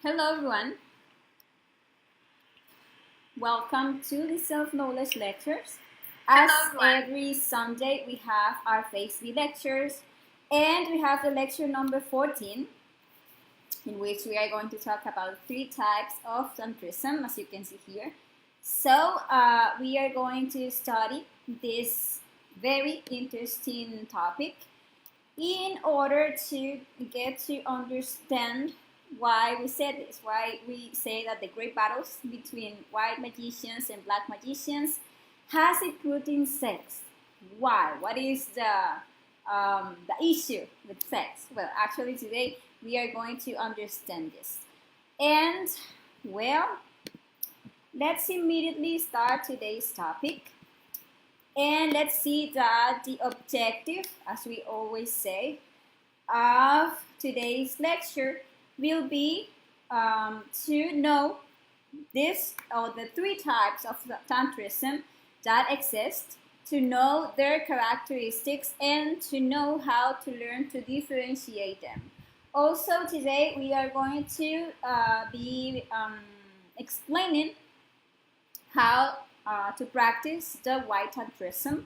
Hello everyone, welcome to the self-knowledge lectures. As every Sunday we have our FaceB lectures and we have the lecture number 14 in which we are going to talk about 3 types of Tantrism, as you can see here. So we are going to study this very interesting topic in order to get to understand why we said this, why we say that the great battles between white magicians and black magicians has its root in sex. Why? What is the issue with sex? Well, actually today we are going to understand this. And, well, let's immediately start today's topic. And let's see that the objective, as we always say, of today's lecture will be to know this or the 3 types of Tantrism that exist, to know their characteristics, and to know how to learn to differentiate them. Also, today we are going to be explaining how to practice the white Tantrism.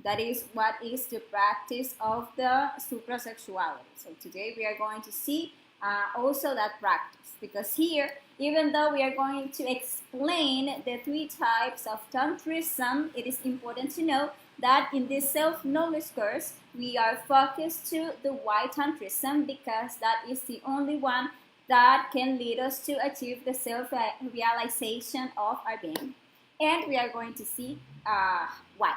That is what is the practice of the suprasexuality. So today we are going to see also that practice, because here, even though we are going to explain the 3 types of Tantrism, it is important to know that in this self-knowledge course we are focused to the white Tantrism, because that is the only one that can lead us to achieve the self-realization of our being. And we are going to see why,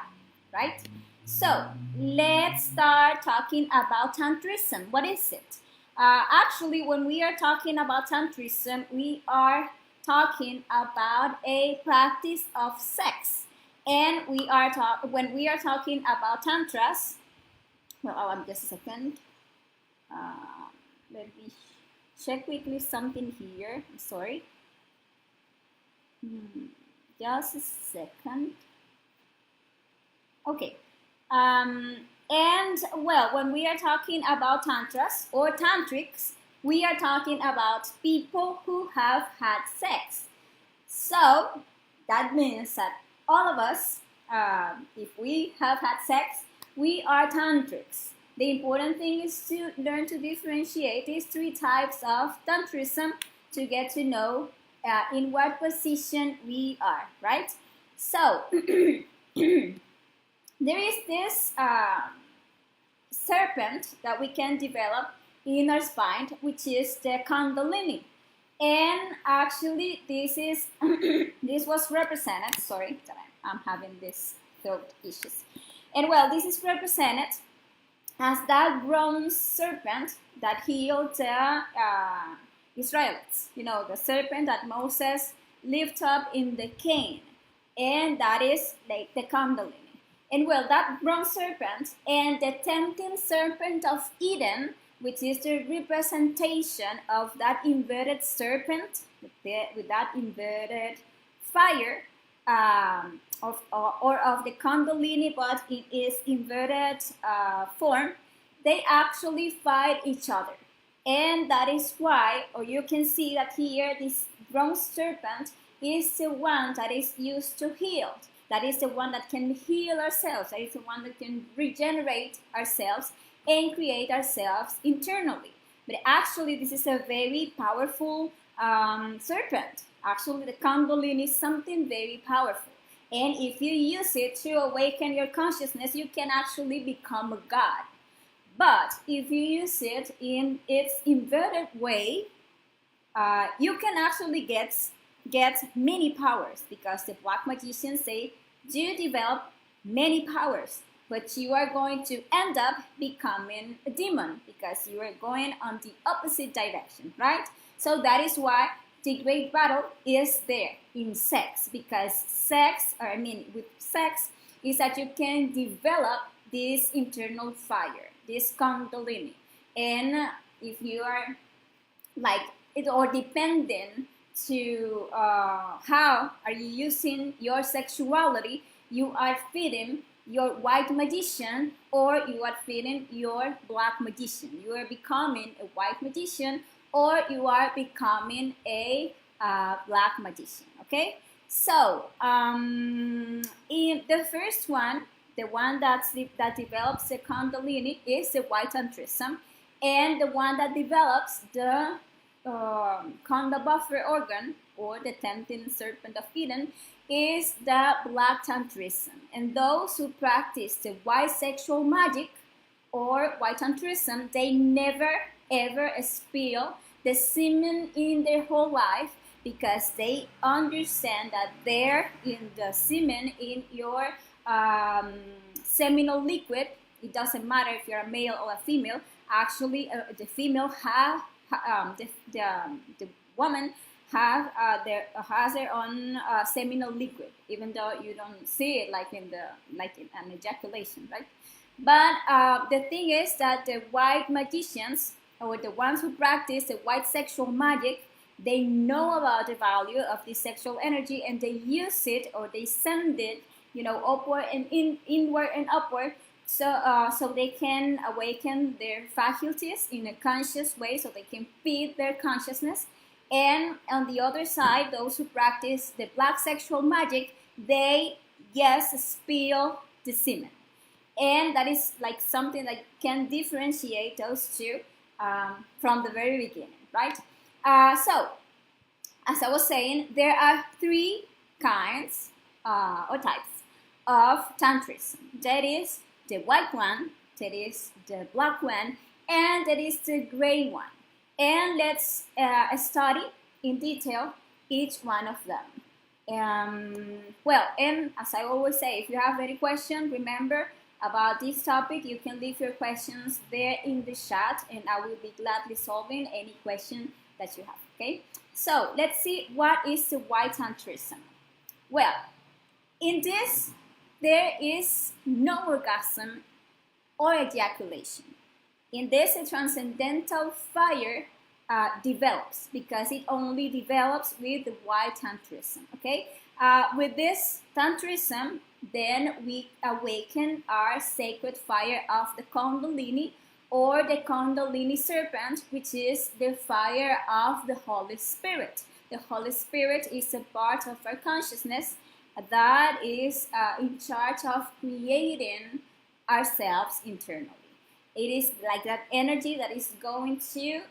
right? So let's start talking about Tantrism. What is it? Actually, when we are talking about Tantrism, we are talking about a practice of sex. And when we are talking about Tantras, well, just a second. Let me check quickly something here. I'm sorry. Just a second. Okay. And, well, when we are talking about Tantras or Tantrics, we are talking about people who have had sex. So, that means that all of us, if we have had sex, we are Tantrics. The important thing is to learn to differentiate these 3 types of Tantrism to get to know in what position we are, right? So, there is this serpent that we can develop in our spine, which is the Kundalini. And actually, this is this was represented. Sorry, I'm having this throat issues. And, well, this is represented as that bronze serpent that healed the Israelites. You know, the serpent that Moses lifted up in the cane, and that is like the Kundalini. And, well, that bronze serpent and the tempting serpent of Eden, which is the representation of that inverted serpent with that inverted fire of the Kundalini, but it is inverted form, they actually fight each other. And that is why, or you can see that here, this bronze serpent is the one that is used to heal. That is the one that can heal ourselves. That is the one that can regenerate ourselves and create ourselves internally. But actually, this is a very powerful serpent. Actually, the Kundalini is something very powerful. And if you use it to awaken your consciousness, you can actually become a god. But if you use it in its inverted way, you can actually get many powers, because the black magicians say you develop many powers, but you are going to end up becoming a demon because you are going on the opposite direction, right? So that is why the great battle is there in sex, because with sex is that you can develop this internal fire, this Kundalini. And if you are like it, or depending to how are you using your sexuality, you are feeding your white magician or you are feeding your black magician. You are becoming a white magician or you are becoming a black magician. Okay, so in the first one, the one that develops the Kundalini is the white Tantrism, and the one that develops the Kunda buffer organ, or the tempting serpent of Eden, is the black Tantrism. And those who practice the white sexual magic or white Tantrism, they never ever spill the semen in their whole life, because they understand that there in the semen, in your seminal liquid, it doesn't matter if you're a male or a female. Actually, the female the woman has their own seminal liquid, even though you don't see it like in an ejaculation, right? But the thing is that the white magicians, or the ones who practice the white sexual magic, they know about the value of this sexual energy, and they use it, or they send it, upward and inward and upward, so they can awaken their faculties in a conscious way, so they can feed their consciousness. And on the other side, those who practice the black sexual magic, they spill the semen. And that is like something that can differentiate those two from the very beginning, right? So, as I was saying, there are three kinds or types of Tantrism. That is the white one, that is the black one, and that is the gray one. And let's study in detail each one of them. Well, and as I always say, if you have any question, remember about this topic, you can leave your questions there in the chat, and I will be gladly solving any question that you have. Okay, so let's see, what is the white Tantrism? Well, in this, there is no orgasm or ejaculation. In this, a transcendental fire develops, because it only develops with the white Tantrism. Okay, with this Tantrism, then we awaken our sacred fire of the Kundalini, or the Kundalini serpent, which is the fire of the Holy Spirit. The Holy Spirit is a part of our consciousness that is in charge of creating ourselves internally. It is like that energy that is going to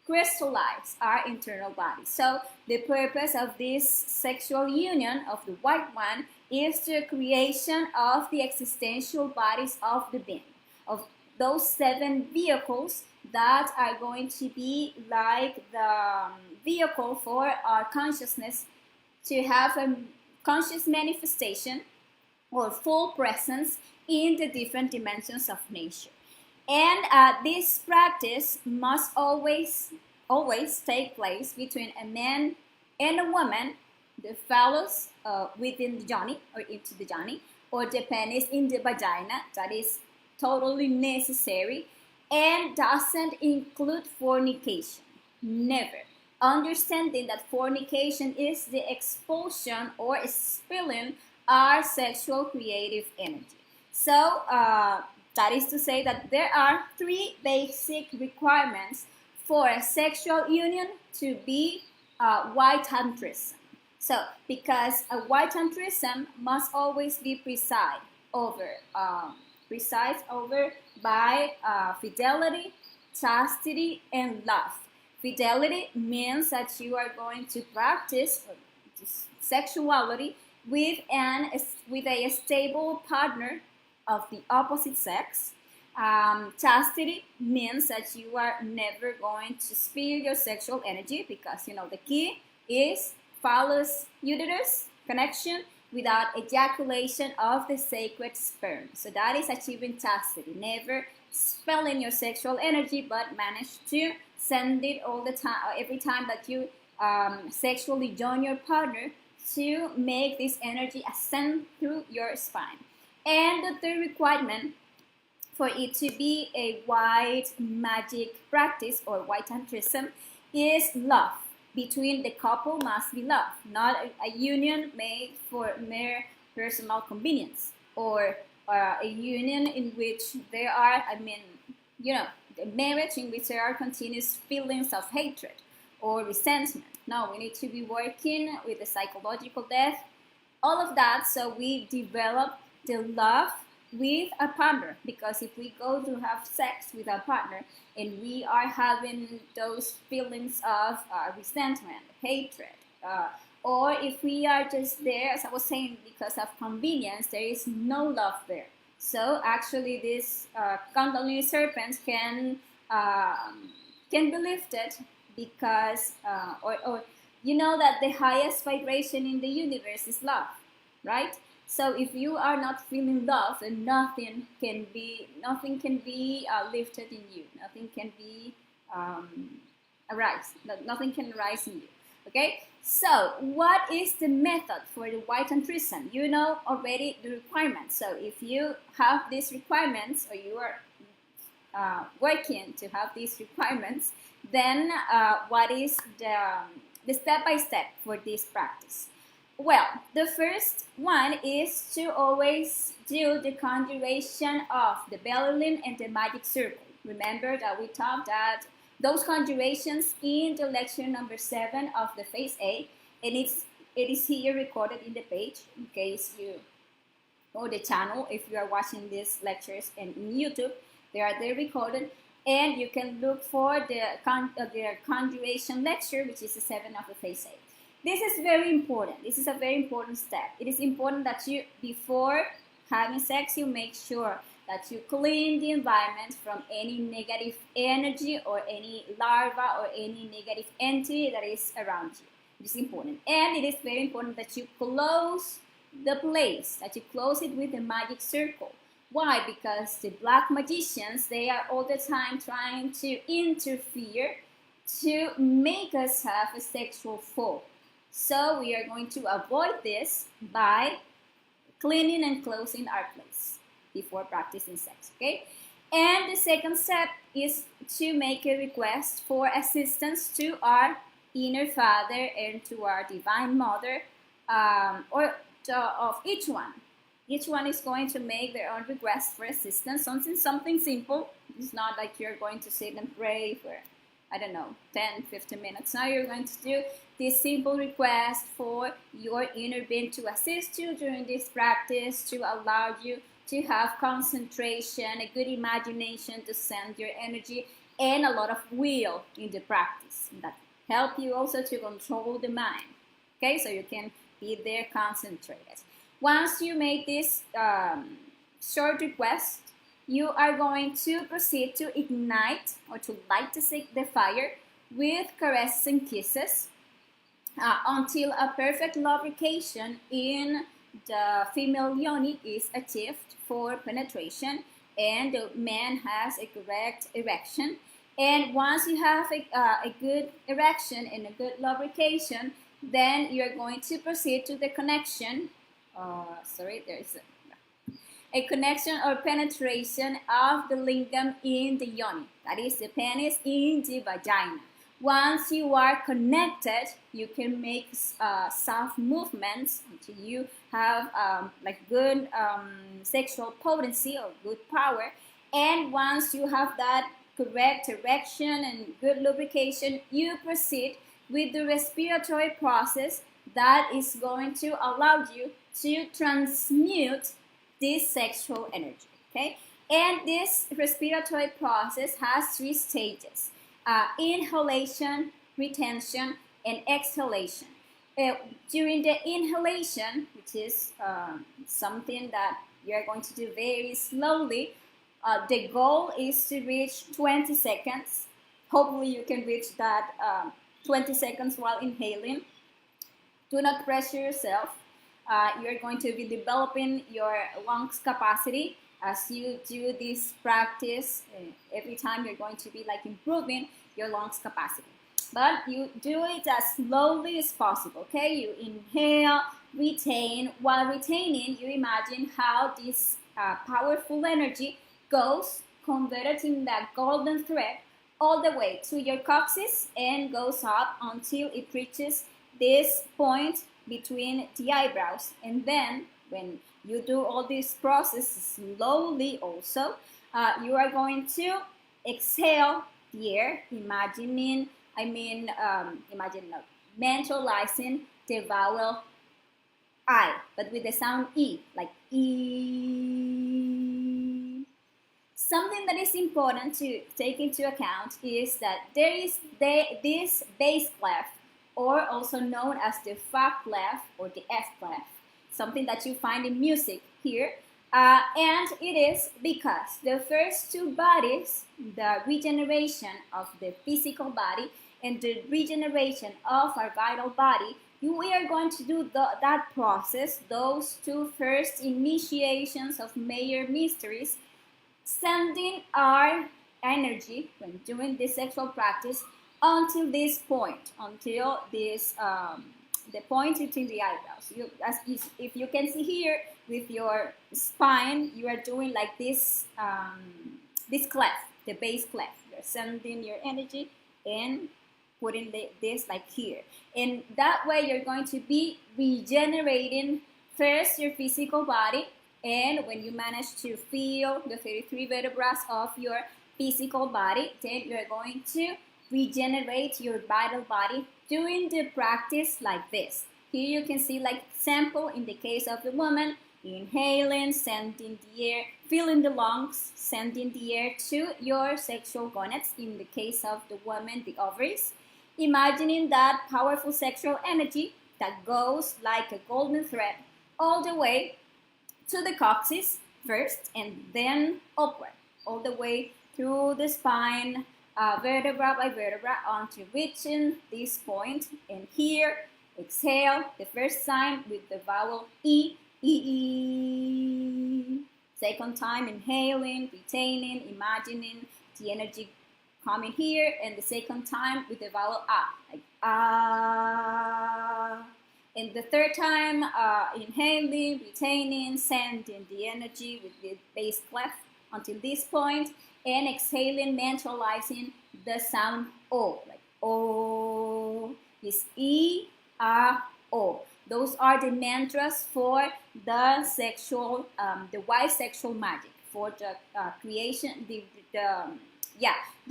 crystallize our internal body. So the purpose of this sexual union of the white one is the creation of the existential bodies of the being, of those 7 vehicles that are going to be like the vehicle for our consciousness to have a conscious manifestation or full presence in the different dimensions of nature. And this practice must always take place between a man and a woman, the phallus within the yoni, or into the yoni, or the penis in the vagina. That is totally necessary, and doesn't include fornication. Never. Understanding that fornication is the expulsion or spilling our sexual creative energy. So that is to say that there are 3 basic requirements for a sexual union to be white Tantrism. So, because a white Tantrism must always be presided over by fidelity, chastity, and love. Fidelity means that you are going to practice sexuality with a stable partner of the opposite sex. Chastity means that you are never going to spill your sexual energy, because the key is phallus uterus connection without ejaculation of the sacred sperm. So that is achieving chastity. Never spilling your sexual energy, but manage to send it all the time, every time that you sexually join your partner, to make this energy ascend through your spine. And the third requirement for it to be a white magic practice or white Tantrism is love. Between the couple must be love, not a union made for mere personal convenience, or a union in which there are, marriage in which there are continuous feelings of hatred or resentment. No, we need to be working with the psychological death, all of that, so we develop the love with a partner. Because if we go to have sex with our partner and we are having those feelings of resentment, hatred, or if we are just there, as I was saying, because of convenience, there is no love there. So actually, these Kundalini serpents can be lifted because, or you know that the highest vibration in the universe is love, right? So if you are not feeling love, then nothing can be lifted in you. Nothing can be arise. Nothing can rise in you. Okay. So what is the method for the white tantrism? You know already the requirements. So if you have these requirements, or you are working to have these requirements, then what is the step-by-step for this practice? Well, the first one is to always do the conjuration of the belly limb and the magic circle. Remember that we talked that those conjurations in the lecture number 7 of the phase A, and it is here recorded in the page in case you know the channel. If you are watching these lectures and in YouTube, they are there recorded, and you can look for the conjuration lecture, which is the 7 of the phase A. This is very important. This is a very important step. It is important that you, before having sex, you make sure that you clean the environment from any negative energy or any larva or any negative entity that is around you. It is important. And it is very important that you close the place, that you close it with the magic circle. Why? Because the black magicians, they are all the time trying to interfere to make us have a sexual fall. So we are going to avoid this by cleaning and closing our place before practicing sex, okay? And the second step is to make a request for assistance to our inner father and to our divine mother, of each one. Each one is going to make their own request for assistance, something simple. It's not like you're going to sit and pray for, I don't know, 10, 15 minutes. Now you're going to do this simple request for your inner being to assist you during this practice, to allow you to have concentration, a good imagination to send your energy, and a lot of will in the practice that help you also to control the mind. Okay, so you can be there concentrated. Once you make this short request, you are going to proceed to ignite or to light the fire with caresses and kisses until a perfect lubrication in the female yoni is achieved for penetration and the man has a correct erection. And once you have a good erection and a good lubrication, then you're going to proceed to the connection. There's a connection or penetration of the lingam in the yoni, that is the penis in the vagina. Once you are connected, you can make soft movements until you have like good sexual potency or good power. And once you have that correct erection and good lubrication, you proceed with the respiratory process that is going to allow you to transmute this sexual energy, okay? And this respiratory process has 3 stages: inhalation, retention, and exhalation. During the inhalation, which is something that you're going to do very slowly, the goal is to reach 20 seconds. Hopefully you can reach that 20 seconds while inhaling. Do not pressure yourself. You're going to be developing your lungs capacity as you do this practice. Every time you're going to be like improving your lungs capacity. But you do it as slowly as possible, okay? You inhale, retain. While retaining, you imagine how this powerful energy goes, converted in that golden thread, all the way to your coccyx and goes up until it reaches this point between the eyebrows. And then when you do all this process slowly also, you are going to exhale the air, mentalizing the vowel I, but with the sound E, like E. Something that is important to take into account is that there is this bass clef, or also known as the Fa clef or the F clef, something that you find in music here. And it is because the first two bodies, the regeneration of the physical body and the regeneration of our vital body, we are going to do that process, those two first initiations of major mysteries, sending our energy when doing this sexual practice until this point, until this the point between the eyebrows. If you can see here with your spine, you are doing like this this clef, the base clef. You're sending your energy and putting this like here, and that way you're going to be regenerating first your physical body. And when you manage to feel the 33 vertebrae of your physical body, then you're going to regenerate your vital body doing the practice like this. Here you can see like example in the case of the woman, inhaling, sending the air, filling the lungs, sending the air to your sexual gonads. In the case of the woman, the ovaries, imagining that powerful sexual energy that goes like a golden thread all the way to the coccyx first and then upward, all the way through the spine, vertebra by vertebra, until reaching this point. And here, exhale the first time with the vowel E, E, E. Second time, inhaling, retaining, imagining the energy coming here, and the second time with the vowel A, like ah. And the third time, inhaling, retaining, sending the energy with the bass clef until this point, and exhaling, mentalizing the sound O, like O. Is E, A, O. Those are the mantras for the sexual, the white sexual magic, for the creation, the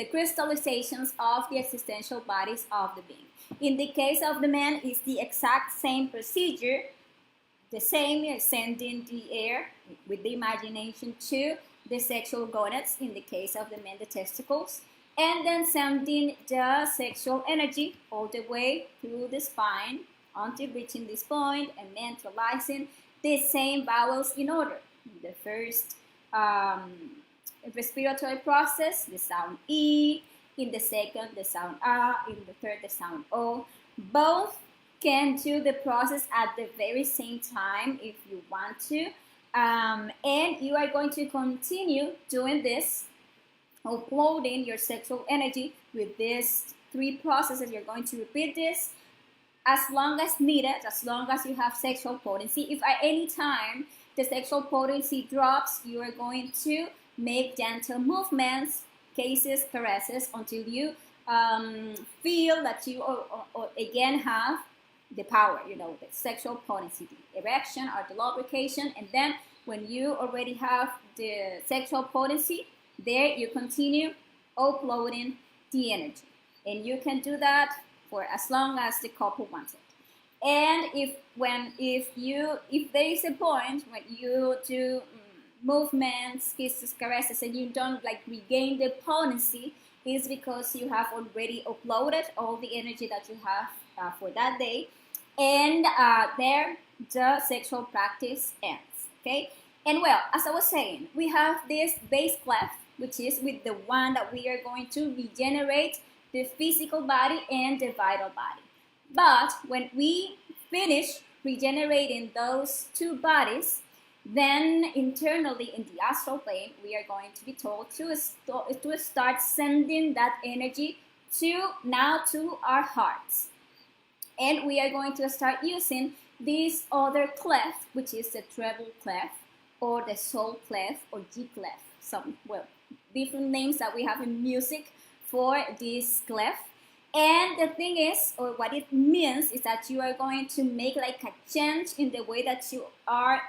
crystallizations of the existential bodies of the being. In the case of the man, it's the exact same procedure, the same, sending the air with the imagination to the sexual gonads. In the case of the man, the testicles, and then sending the sexual energy all the way through the spine until reaching this point, and mentalizing the same vowels in order. The first respiratory process, the sound E. In the second, the sound A. In the third, the sound O. Both can do the process at the very same time if you want to. And you are going to continue doing this, uploading your sexual energy with these three processes. You're going to repeat this as long as needed, as long as you have sexual potency. If at any time the sexual potency drops, you are going to make gentle movements, caresses, caresses, until you feel that you again have the power, the sexual potency, the erection or the lubrication. And then when you already have the sexual potency, there you continue uploading the energy. And you can do that for as long as the couple wants it. And if there is a point when you do movements, kisses, caresses, and you don't regain the potency, is because you have already uploaded all the energy that you have for that day, and there the sexual practice ends. Okay, and well, as I was saying, we have this base clef, which is with the one that we are going to regenerate the physical body and the vital body. But when we finish regenerating those two bodies, then internally in the astral plane, we are going to be told to start sending that energy to our hearts. And we are going to start using this other clef, which is the treble clef, or the soul clef, or G clef. Some, different names that we have in music for this clef. And the thing is, or what it means, is that you are going to make a change in the way that you are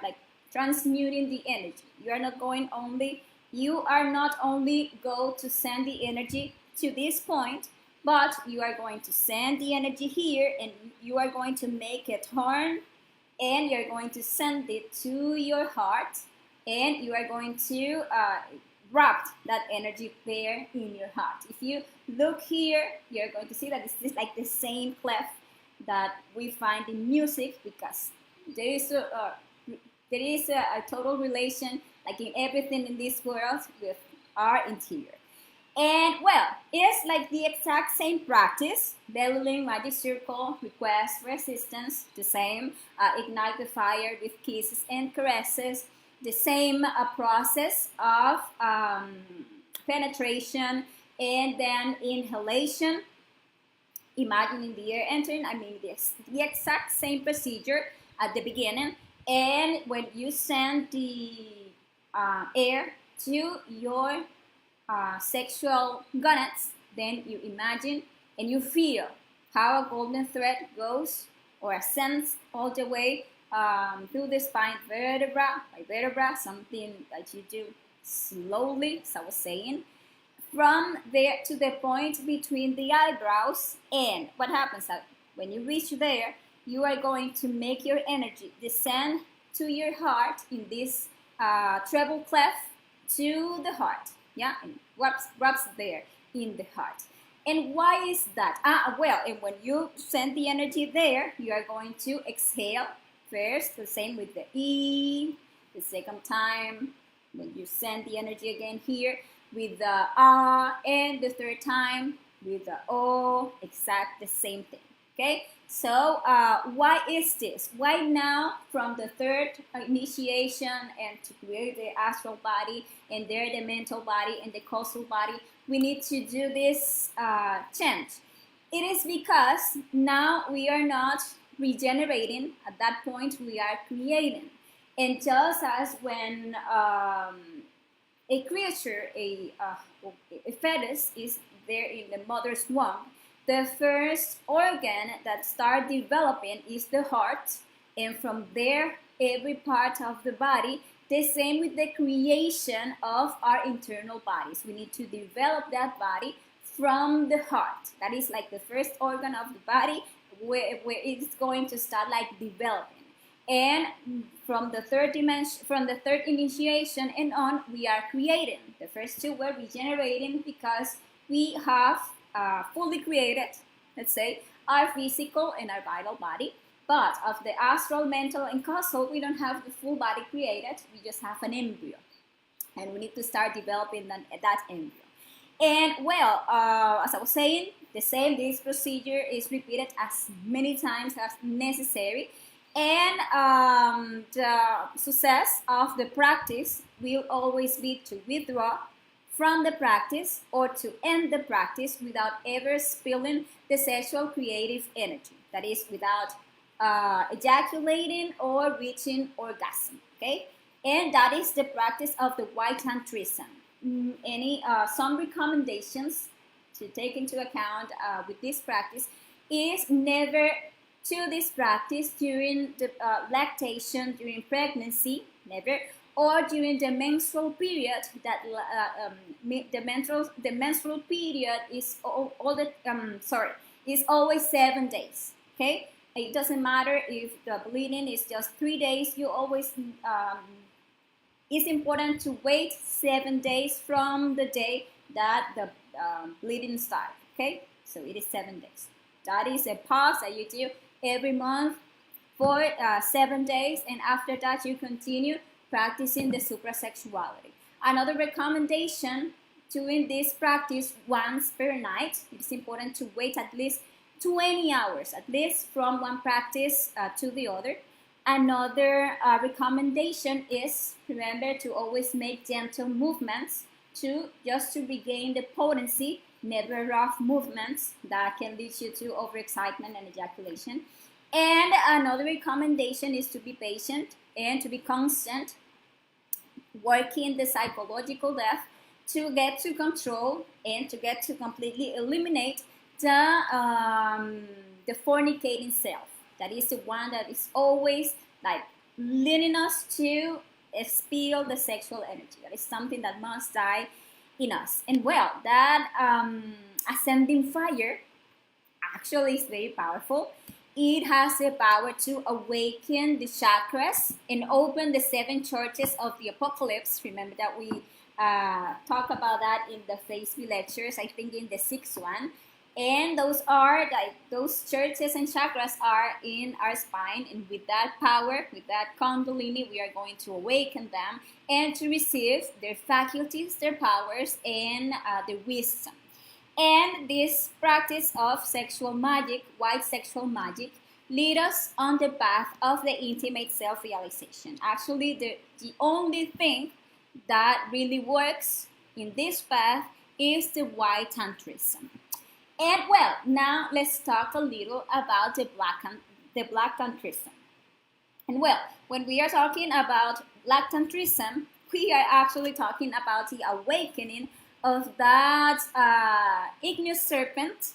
transmuting the energy. You are not going only you are not only go to send the energy to this point, but you are going to send the energy here, and you are going to make it turn, and you're going to send it to your heart, and you are going to wrap that energy there in your heart. If you look here, you're going to see that it's like the same clef that we find in music, because there is a total relation, like in everything in this world, with our interior. And well, it's like the exact same practice. Belly magic circle, request resistance, the same. Ignite the fire with kisses and caresses, the same process of penetration, and then inhalation, imagining the air entering. I mean, the exact same procedure at the beginning. And when you send the air to your sexual gonads, then you imagine and you feel how a golden thread goes or ascends all the way through the spine, vertebra by vertebra, something that you do slowly, as I was saying, from there to the point between the eyebrows. And what happens when you reach there, you are going to make your energy descend to your heart in this treble clef to the heart, yeah, and wraps there in the heart. And why is that? Well, and when you send the energy there, you are going to exhale first, the same with the E. The second time, when you send the energy again here with the A, and the third time with the O, exact the same thing. Okay, so why is this? Why now, from the third initiation and to create the astral body, and there the mental body and the causal body, we need to do this change? It is because now we are not regenerating. At that point, we are creating. And just as when a creature, a fetus is there in the mother's womb, the first organ that starts developing is the heart, and from there, every part of the body. The same with the creation of our internal bodies. We need to develop that body from the heart. That is like the first organ of the body where it's going to start like developing. And from the third dimension, from the third initiation and on, we are creating. The first two were regenerating because we have fully created, let's say, our physical and our vital body. But of the astral, mental, and causal, we don't have the full body created. We just have an embryo. And we need to start developing that embryo. And well, as I was saying, this procedure is repeated as many times as necessary. And the success of the practice will always be to withdraw from the practice or to end the practice without ever spilling the sexual creative energy. That is, without ejaculating or reaching orgasm. Okay, and that is the practice of the white Tantrism. Some recommendations to take into account with this practice is never to this practice during the lactation, during pregnancy, never, or during the menstrual period. That the menstrual period is is always 7 days. Okay, it doesn't matter if the bleeding is just 3 days. You always it's important to wait 7 days from the day that the bleeding starts. Okay, so it is 7 days. That is a pause that you do every month for 7 days, and after that you continue practicing the suprasexuality. Another recommendation, doing this practice once per night. It's important to wait at least 20 hours, at least from one practice to the other. Another recommendation is, remember to always make gentle movements just to regain the potency, never rough movements that can lead you to overexcitement and ejaculation. And another recommendation is to be patient and to be constant, working the psychological depth to get to control and to get to completely eliminate the fornicating self. That is the one that is always like leading us to expel the sexual energy. That is something that must die in us. And well, that ascending fire actually is very powerful. It has the power to awaken the chakras and open the 7 churches of the apocalypse. Remember that we talk about that in the Phase B lectures, I think in the 6th one. And those are like those churches and chakras are in our spine, and with that power, with that kundalini, we are going to awaken them and to receive their faculties, their powers, and their wisdom. And this practice of sexual magic, white sexual magic, lead us on the path of the intimate self-realization. Actually, the only thing that really works in this path is the white Tantrism. And well, now let's talk a little about the black Tantrism. And well, when we are talking about black Tantrism, we are actually talking about the awakening of that igneous serpent,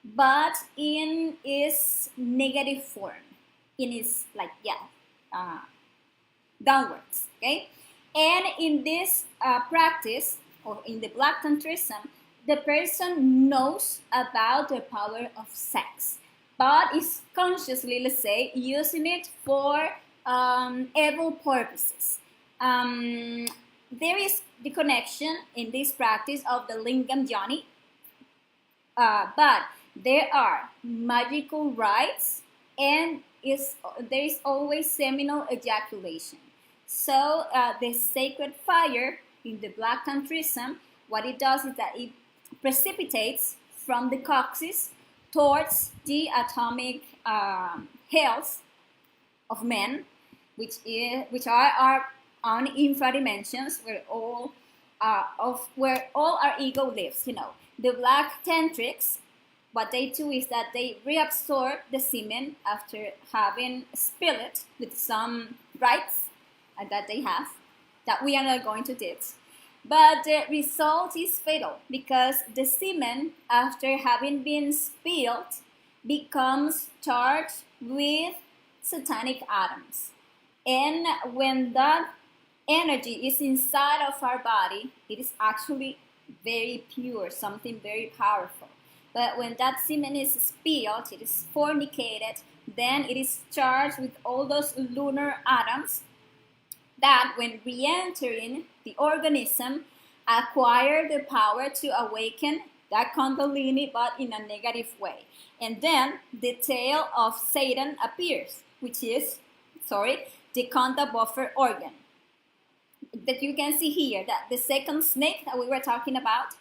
but in its negative form, in its downwards, okay? And in this practice, or in the black Tantrism, the person knows about the power of sex, but is consciously, let's say, using it for evil purposes. There is the connection in this practice of the lingam yoni, but there are magical rites, and there is always seminal ejaculation. So the sacred fire in the black Tantrism, what it does is that it precipitates from the coccyx towards the atomic hells of men, which are our own infra dimensions, where all our ego lives. You know, the black tantrics, what they do is that they reabsorb the semen after having spilled it with some rites that they have, that we are not going to teach. But the result is fatal, because the semen, after having been spilled, becomes charged with satanic atoms. And when that energy is inside of our body, it is actually very pure, something very powerful. But when that semen is spilled, it is fornicated, then it is charged with all those lunar atoms that, when re-entering the organism, acquire the power to awaken that kundalini, but in a negative way. And then the tail of Satan appears, which is, the kanda buffer organ. That you can see here, that the second snake that we were talking about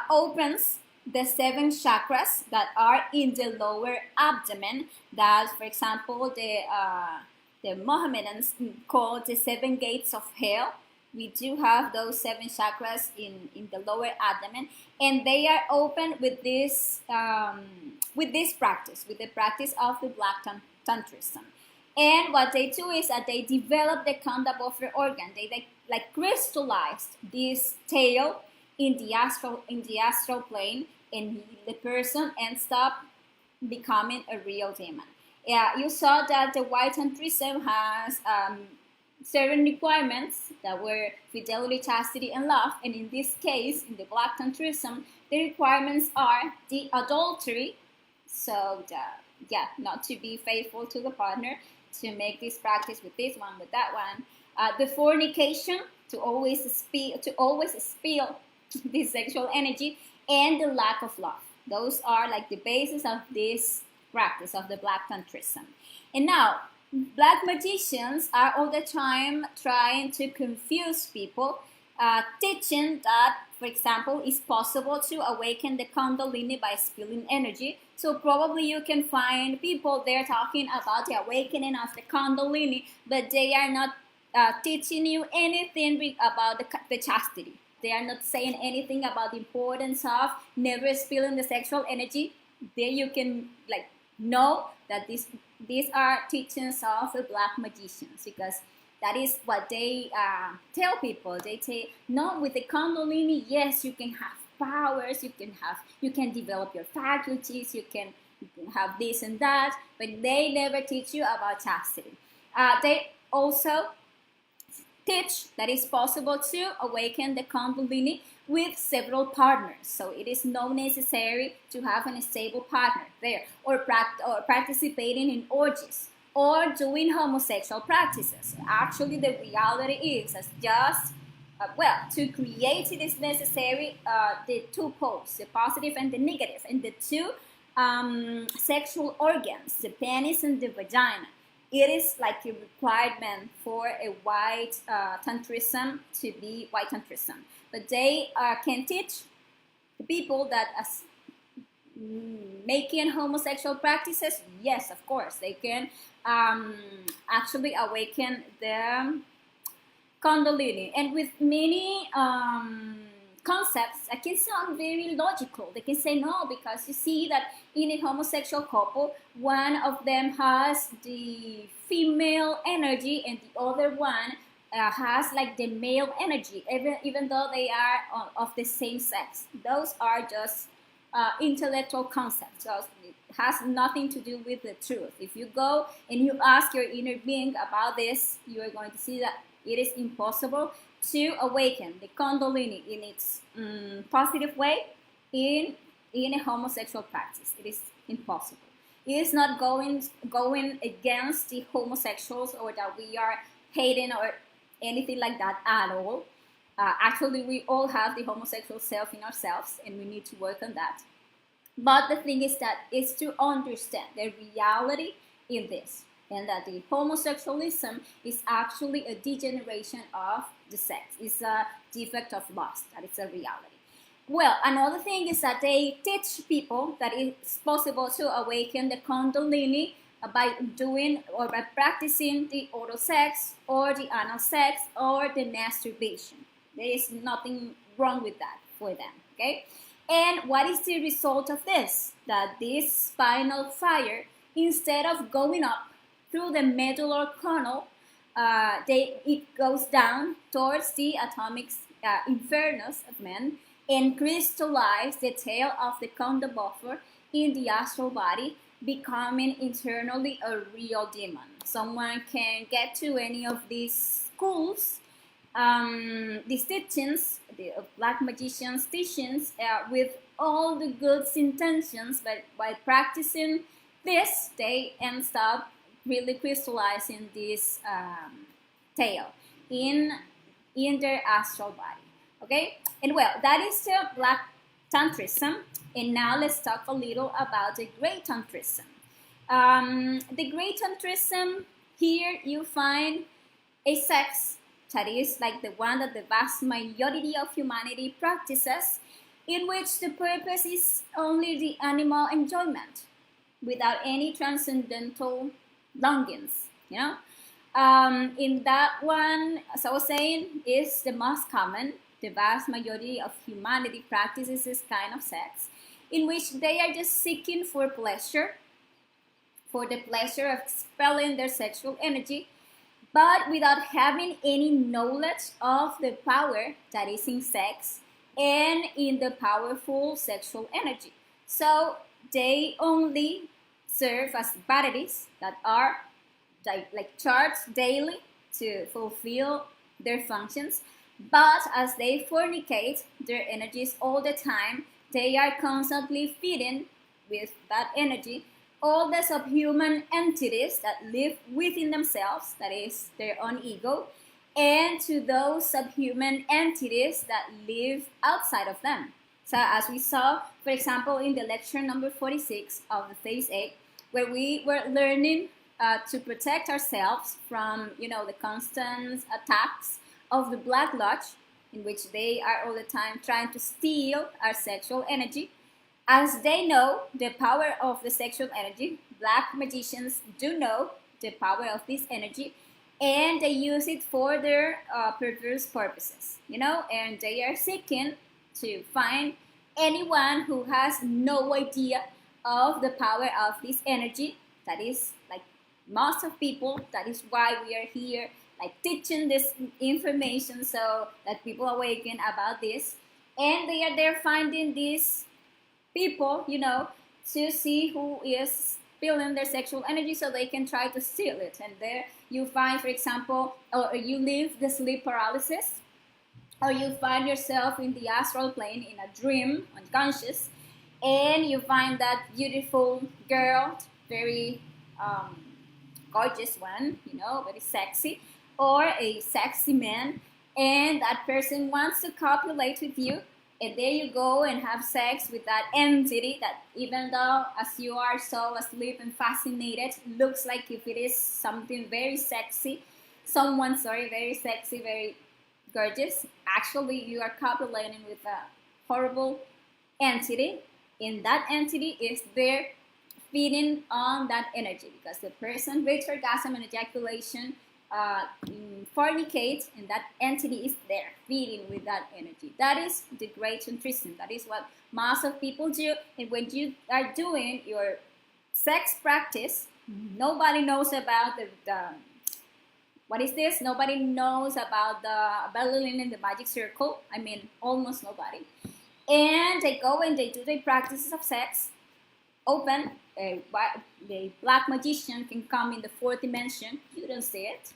opens the 7 chakras that are in the lower abdomen, that, for example, the Mohammedans call the 7 gates of hell. We do have those 7 chakras in the lower abdomen, and they are open with this practice, with the practice of the black Tantrism. And what they do is that they develop the kanda buffer organ. They crystallized this tail in the astral plane, and the person ends up becoming a real demon. Yeah, you saw that the white Tantrism has certain requirements that were fidelity, chastity, and love. And in this case, in the black Tantrism, the requirements are the adultery, so not to be faithful to the partner, to make this practice with this one, with that one. The fornication, to always spill this sexual energy, and the lack of love. Those are like the basis of this practice of the black Tantrism. And now, black magicians are all the time trying to confuse people, teaching that, for example, it's possible to awaken the kundalini by spilling energy. So probably you can find people there talking about the awakening of the kundalini, but they are not teaching you anything about the chastity. They are not saying anything about the importance of never spilling the sexual energy. There you can know that these are teachings of the black magicians, because that is what they tell people. They say, no, with the kundalini, yes, you can have powers, you can develop your faculties, you can have this and that, but they never teach you about chastity. They also teach that it's possible to awaken the kundalini with several partners. So it is not necessary to have a stable partner there, or participating in orgies, or doing homosexual practices. Actually, the reality is as just to create it is necessary the two poles, the positive and the negative, and the two sexual organs, the penis and the vagina. It is like a requirement for a white tantrism to be white tantrism. But they can teach the people that as making homosexual practices, yes, of course, they can actually awaken the kundalini. And with many concepts, I can sound very logical. They can say no, because you see that in a homosexual couple, one of them has the female energy and the other one has like the male energy, even though they are of the same sex. Those are just intellectual concepts. So it has nothing to do with the truth. If you go and you ask your inner being about this, you are going to see that it is impossible to awaken the kundalini in its positive way in a homosexual practice. It is impossible. It is not going against the homosexuals, or that we are hating or anything like that at all. Actually, we all have the homosexual self in ourselves, and we need to work on that. But the thing is that is to understand the reality in this, and that the homosexualism is actually a degeneration of the sex. It's a defect of lust. That is a reality. Well, another thing is that they teach people that it's possible to awaken the kundalini by doing or by practicing the oral sex or the anal sex or the masturbation. There is nothing wrong with that for them, okay? And what is the result of this? That this spinal fire, instead of going up through the medullary canal, it goes down towards the atomic infernus of men and crystallize the tail of the kunda buffer in the astral body, becoming internally a real demon. Someone can get to any of these schools, these teachings, the black magicians' teachings, with all the good intentions, but by practicing this, they end up really crystallizing this tail in their astral body. Okay, and well, that is the black tantrism. And now let's talk a little about the gray tantrism. The gray tantrism, here you find a sex that is like the one that the vast majority of humanity practices, in which the purpose is only the animal enjoyment, without any transcendental longings, you know. In that one, as I was saying, is the most common. The vast majority of humanity practices this kind of sex, in which they are just seeking for pleasure, for the pleasure of expelling their sexual energy, but without having any knowledge of the power that is in sex and in the powerful sexual energy. So they only serve as bodies that are like charged daily to fulfill their functions. But as they fornicate their energies all the time, they are constantly feeding with that energy all the subhuman entities that live within themselves, that is their own ego, and to those subhuman entities that live outside of them. So as we saw, for example, in the lecture number 46 of the Phase 8, where we were learning to protect ourselves from, the constant attacks of the Black Lodge, in which they are all the time trying to steal our sexual energy. As they know the power of the sexual energy, black magicians do know the power of this energy, and they use it for their perverse purposes, and they are seeking to find anyone who has no idea of the power of this energy. That is like most of people. That is why we are here, like teaching this information so that people awaken about this. And they are there finding these people, to see who is feeling their sexual energy, so they can try to steal it. And there you find, for example, or you live the sleep paralysis, or you find yourself in the astral plane in a dream, unconscious, and you find that beautiful girl, very gorgeous one, very sexy, or a sexy man, and that person wants to copulate with you, and there you go and have sex with that entity that, even though as you are so asleep and fascinated, looks like if it is something very sexy, very sexy, very gorgeous, actually you are copulating with a horrible entity, and that entity is there feeding on that energy, because the person reaches orgasm and ejaculation, fornicate, and that entity is there feeding with that energy. That is the great Tantrism. That is what most of people do. And when you are doing your sex practice, nobody knows about the what is this? Nobody knows about the Berlin and the magic circle. I mean, almost nobody. And they go and they do their practices of sex. Open, the black magician can come in the fourth dimension. You don't see it.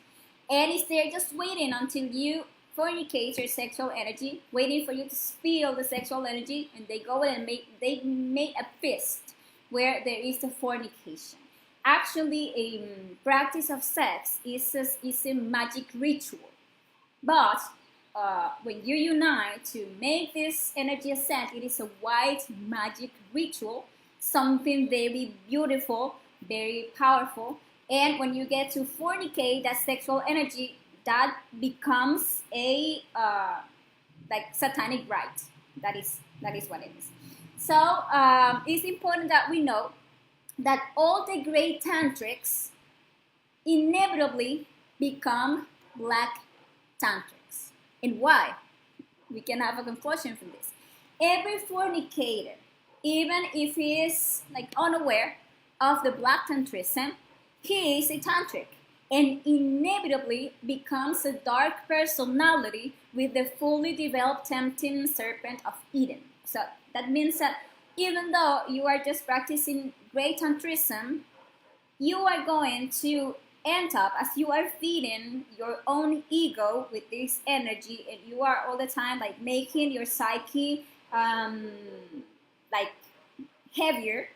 And it's there just waiting until you fornicate your sexual energy, waiting for you to feel the sexual energy, and they go and they make a feast where there is the fornication. Actually, a practice of sex is a magic ritual. But when you unite to make this energy ascend, it is a white magic ritual, something very beautiful, very powerful. And when you get to fornicate that sexual energy, that becomes a like satanic rite. That is what it is. So it's important that we know that all the great tantrics inevitably become black tantrics. And why? We can have a conclusion from this. Every fornicator, even if he is like unaware of the black tantrism, he is a tantric and inevitably becomes a dark personality with the fully developed tempting serpent of Eden. So that means that even though you are just practicing great tantrism, you are going to end up, as you are feeding your own ego with this energy, and you are all the time like making your psyche like heavier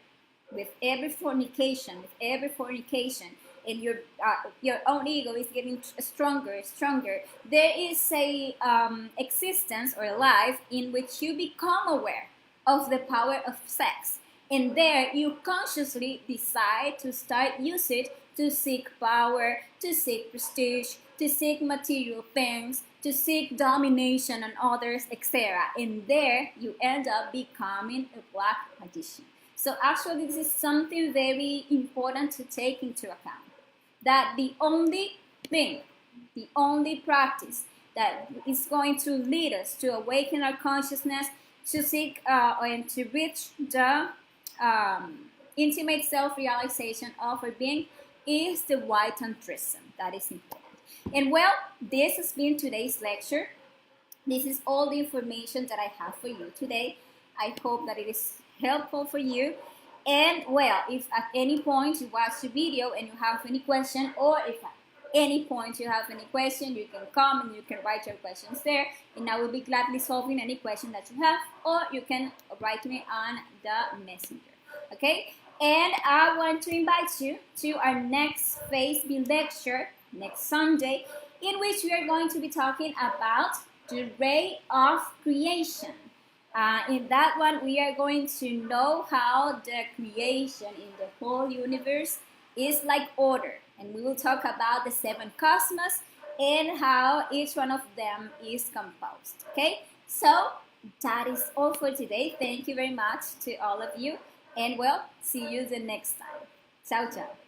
with every fornication, and your own ego is getting stronger. There is a existence or a life in which you become aware of the power of sex, and there you consciously decide to start use it to seek power, to seek prestige, to seek material things, to seek domination on others, etc. And there you end up becoming a black magician. So actually this is something very important to take into account. That the only thing, the only practice that is going to lead us to awaken our consciousness, to seek and to reach the intimate self-realization of our being is the white tantrism. That is important. And well, this has been today's lecture. This is all the information that I have for you today. I hope that it is helpful for you. And well, if at any point you watch the video and you have any question, or if at any point you have any question, you can come and you can write your questions there, and I will be gladly solving any question that you have, or you can write me on the messenger. Okay? And I want to invite you to our next Phase B lecture next Sunday, in which we are going to be talking about the ray of creation. In that one, we are going to know how the creation in the whole universe is like order. And we will talk about the 7 cosmos and how each one of them is composed. Okay? So that is all for today. Thank you very much to all of you. And well, see you the next time. Ciao, ciao.